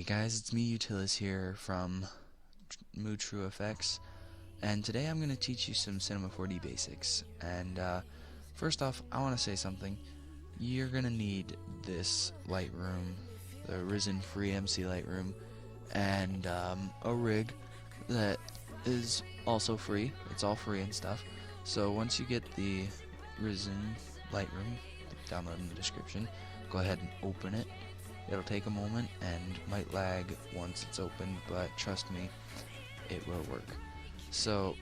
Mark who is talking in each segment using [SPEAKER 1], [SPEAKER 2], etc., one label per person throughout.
[SPEAKER 1] Guys, it's me Utilus here from True Effects, and today I'm going to teach you some Cinema 4D basics. And first off, I want to say something. You're going to need this Lightroom, the Risen Free MC Lightroom, and a rig that is also free. It's all free and stuff. So once you get the Risen Lightroom, download in the description, go ahead and open it. It'll take a moment and might lag once it's open, but trust me, it will work. So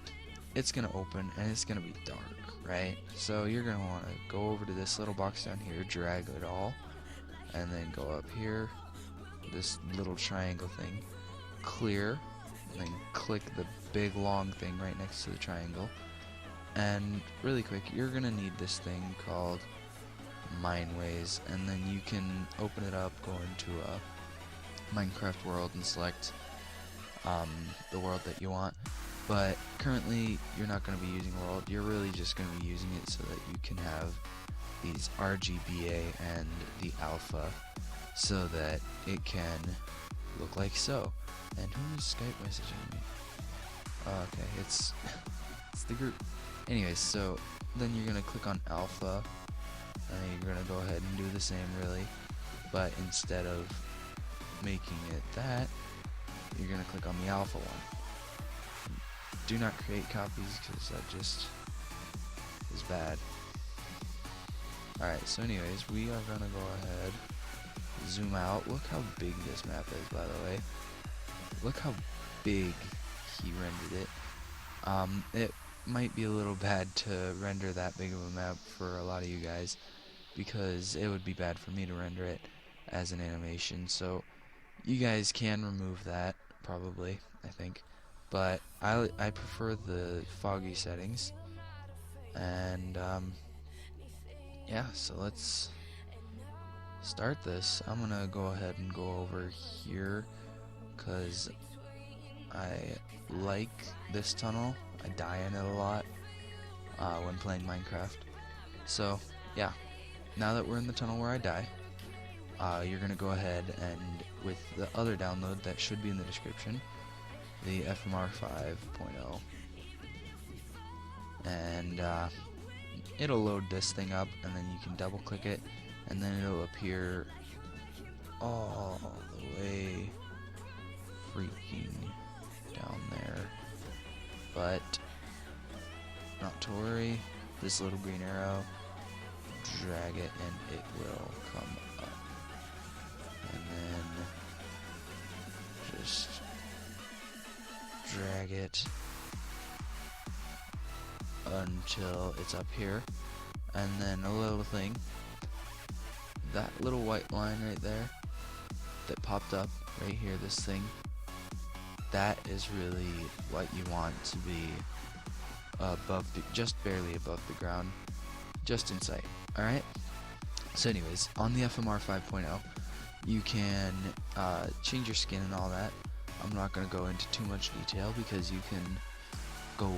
[SPEAKER 1] it's gonna open and it's gonna be dark, right? So you're gonna want to go over to this little box down here, drag it all, and then go up here, this little triangle thing, clear, and then click the big long thing right next to the triangle. And really quick, you're gonna need this thing called Mineways, and then you can open it up, go into a Minecraft world and select the world that you want. But currently you're not going to be using world, you're really just going to be using it so that you can have these RGBA and the alpha so that it can look like so. And who is Skype messaging me? Oh, okay, it's the group. Anyways, so then you're going to click on alpha, and you're going to go ahead and do the same really, but instead of making it that, you're going to click on the alpha one. Do not create copies because that just is bad. Alright, so anyways, we are going to go ahead, zoom out. Look how big this map is, by the way. Look how big he rendered it. It might be a little bad to render that big of a map for a lot of you guys, because it would be bad for me to render it as an animation. So you guys can remove that, probably, I think. But I prefer the foggy settings. And yeah, so let's start this. I'm gonna go ahead and go over here because I like this tunnel. I die in it a lot when playing Minecraft. So yeah, now that we're in the tunnel where I die, you're gonna go ahead and with the other download that should be in the description, the FMR 5.0, and it'll load this thing up, and then you can double click it, and then it'll appear all the way freaking down there. But not to worry, this little green arrow, drag it and it will come up, and then just drag it until it's up here, and then a little thing, that little white line right there that popped up right here, this thing, that is really what you want to be above just barely above the ground, just in sight. Alright, so anyways, on the FMR 5.0 you can change your skin and all that. I'm not going to go into too much detail because you can go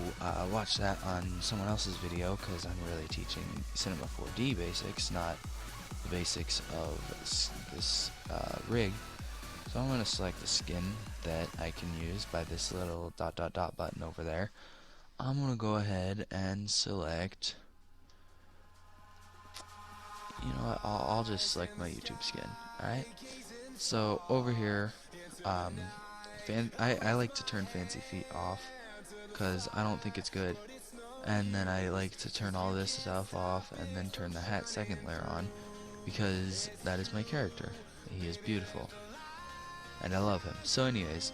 [SPEAKER 1] watch that on someone else's video, because I'm really teaching Cinema 4D basics, not the basics of this rig. So I'm going to select the skin that I can use by this little ... button over there. I'm going to go ahead and select, you know what, I'll just select my YouTube skin. Alright, so over here, I like to turn Fancy Feet off because I don't think it's good, and then I like to turn all this stuff off and then turn the hat second layer on because that is my character. He is beautiful and I love him. So anyways,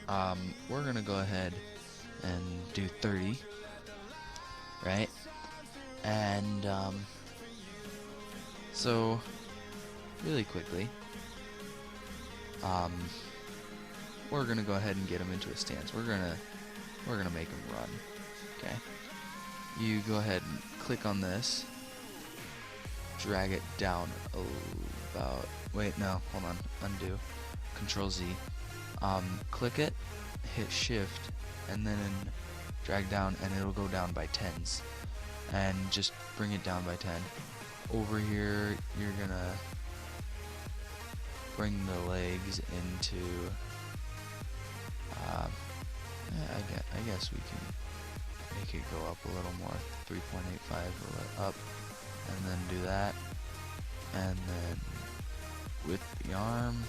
[SPEAKER 1] we're gonna go ahead and do 30, right? And so really quickly, we're gonna go ahead and get him into a stance. We're gonna make him run. Okay, you go ahead and click on this, drag it down about, wait, no, hold on, undo, Control Z, click it, hit shift, and then drag down, and it'll go down by tens, and just bring it down by 10. Over here you're gonna bring the legs into, I guess we can make it go up a little more, 3.85 up, and then do that, and then with the arm,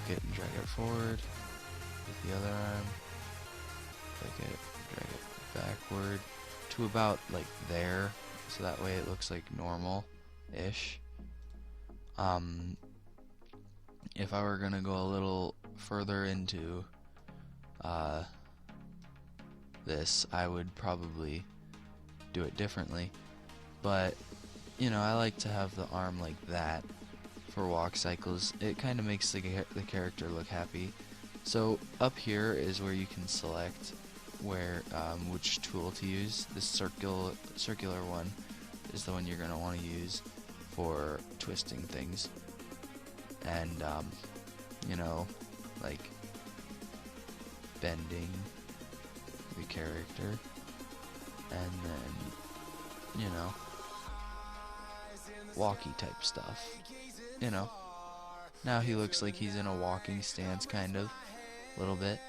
[SPEAKER 1] click it and drag it forward, with the other arm, click it, drag it backward, to about like there, so that way it looks like normal-ish. If I were gonna go a little further into this, I would probably do it differently, but you know, I like to have the arm like that for walk cycles. It kind of makes the character look happy. So up here is where you can select where which tool to use. This circular one is the one you're gonna want to use for twisting things, and you know, like bending the character, and then, you know, walkie type stuff. You know, now he looks like he's in a walking stance, kind of, a little bit.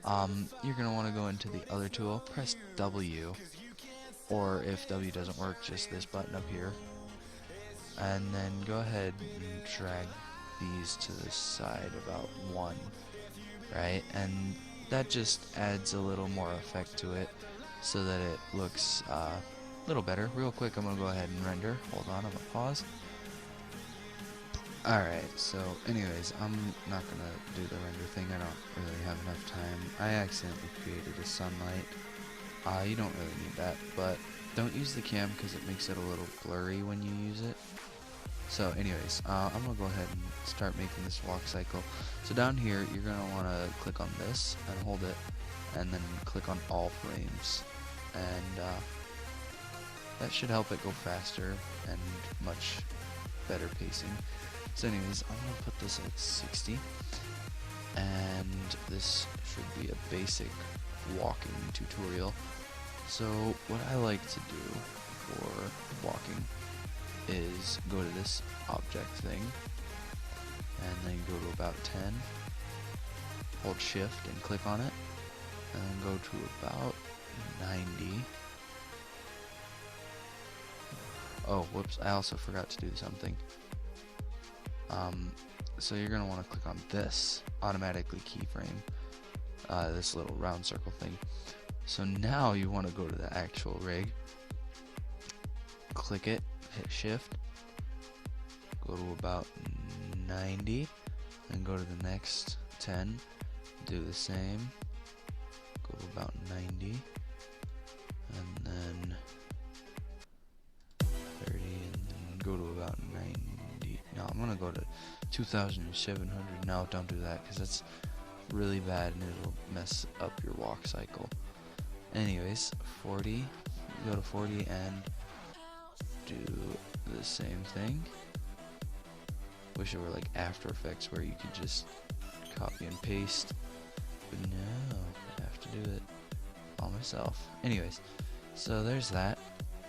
[SPEAKER 1] You're gonna want to go into the other tool, press W, or if W doesn't work, just this button up here, and then go ahead and drag these to the side about 1, right? And that just adds a little more effect to it, so that it looks a little better. Real quick, I'm gonna go ahead and render. Hold on, I'm gonna pause. Alright, so anyways, I'm not gonna do the render thing. I don't really have enough time. I accidentally created a sunlight. You don't really need that, but don't use the cam because it makes it a little blurry when you use it. So anyways, I'm gonna go ahead and start making this walk cycle. So down here, you're gonna wanna click on this and hold it, and then click on all frames, and that should help it go faster and much better pacing. So anyways, I'm gonna put this at 60, and this should be a basic walking tutorial. So what I like to do for walking is go to this object thing, and then go to about 10, hold shift and click on it, and then go to about 90. Oh, whoops, I also forgot to do something. So you're gonna want to click on this, automatically keyframe, this little round circle thing. So now you want to go to the actual rig, click it, hit shift, go to about 90, and go to the next 10, do the same, go to about 90, and then 30, and then go to about 90. No, I'm gonna go to 2,700. No, don't do that, because that's really bad and it'll mess up your walk cycle. Anyways, 40, go to 40 and do the same thing. Wish it were like After Effects where you could just copy and paste, but no, I have to do it all myself. Anyways, so there's that.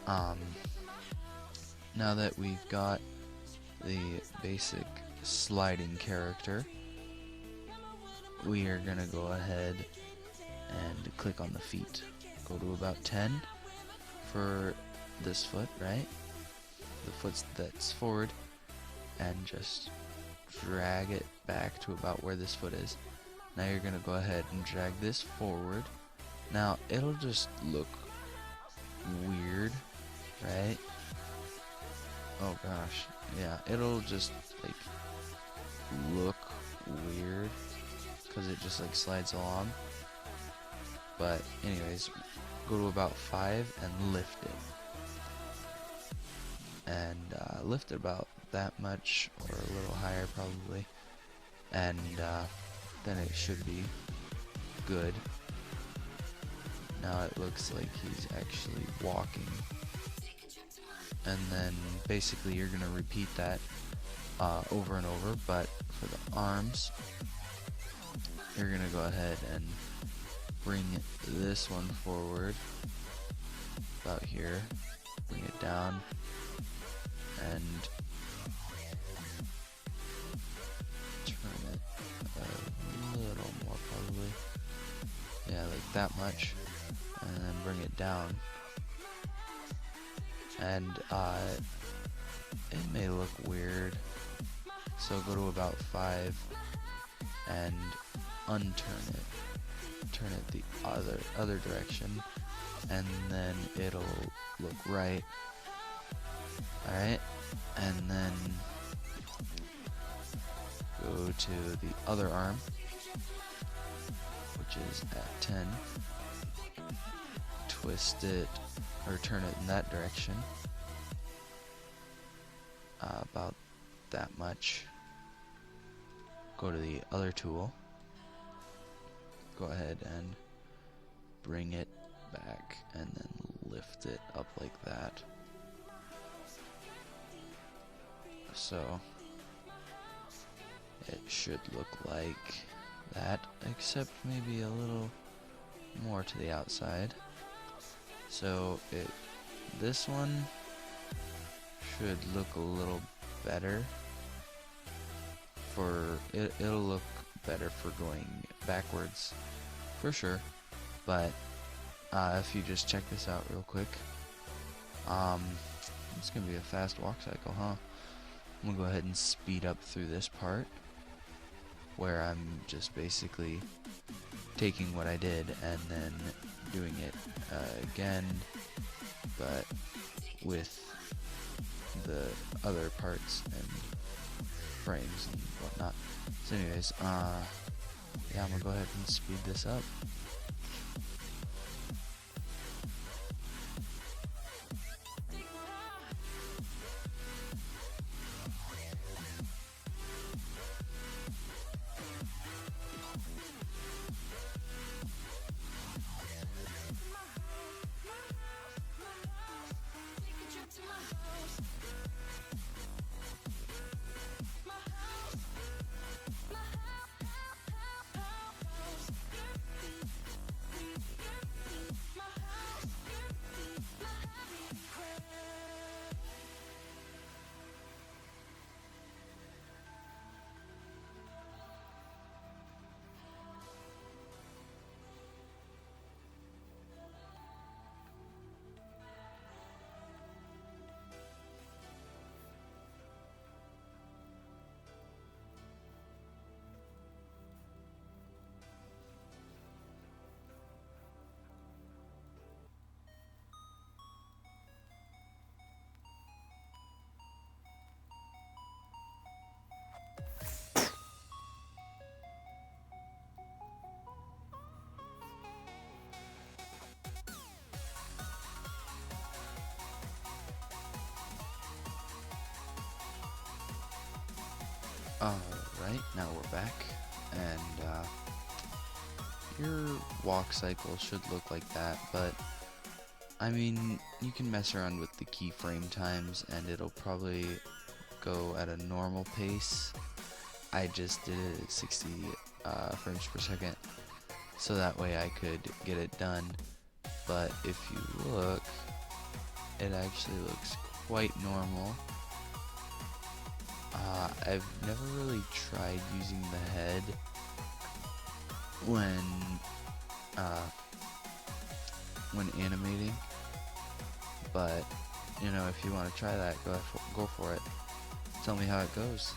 [SPEAKER 1] Now that we've got the basic sliding character, we are gonna go ahead and click on the feet. Go to about 10 for this foot, right? The foot that's forward, and just drag it back to about where this foot is. Now you're gonna go ahead and drag this forward. Now it'll just look weird, right? Oh gosh, yeah, it'll just like look weird because it just like slides along. But anyways, go to about 5 and lift it. And lift it about that much, or a little higher probably, and then it should be good. Now it looks like he's actually walking, and then basically you're gonna repeat that over and over. But for the arms, you're gonna go ahead and bring this one forward about here, bring it down, and that much, and then bring it down. And it may look weird, so go to about 5 and unturn it. Turn it the other direction, and then it'll look right. Alright, and then go to the other arm, which is at 10. Twist it, or turn it in that direction. About that much. Go to the other tool. Go ahead and bring it back, and then lift it up like that. So it should look like that, except maybe a little more to the outside. So this one should look a little better it'll look better for going backwards for sure. But if you just check this out real quick, it's gonna be a fast walk cycle, huh? I'm gonna go ahead and speed up through this part where I'm just basically taking what I did and then doing it again, but with the other parts and frames and whatnot. So anyways, yeah, I'm gonna go ahead and speed this up. Alright, now we're back, and your walk cycle should look like that, but I mean, you can mess around with the keyframe times and it'll probably go at a normal pace. I just did it at 60 frames per second, so that way I could get it done. But if you look, it actually looks quite normal. I've never really tried using the head when animating, but you know, if you want to try that, go for it. Tell me how it goes.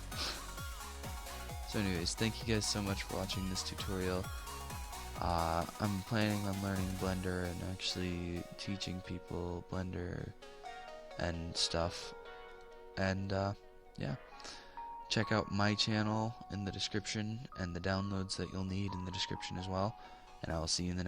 [SPEAKER 1] So anyways, thank you guys so much for watching this tutorial. I'm planning on learning Blender and actually teaching people Blender and stuff, and yeah, check out my channel in the description and the downloads that you'll need in the description as well, and I will see you in the next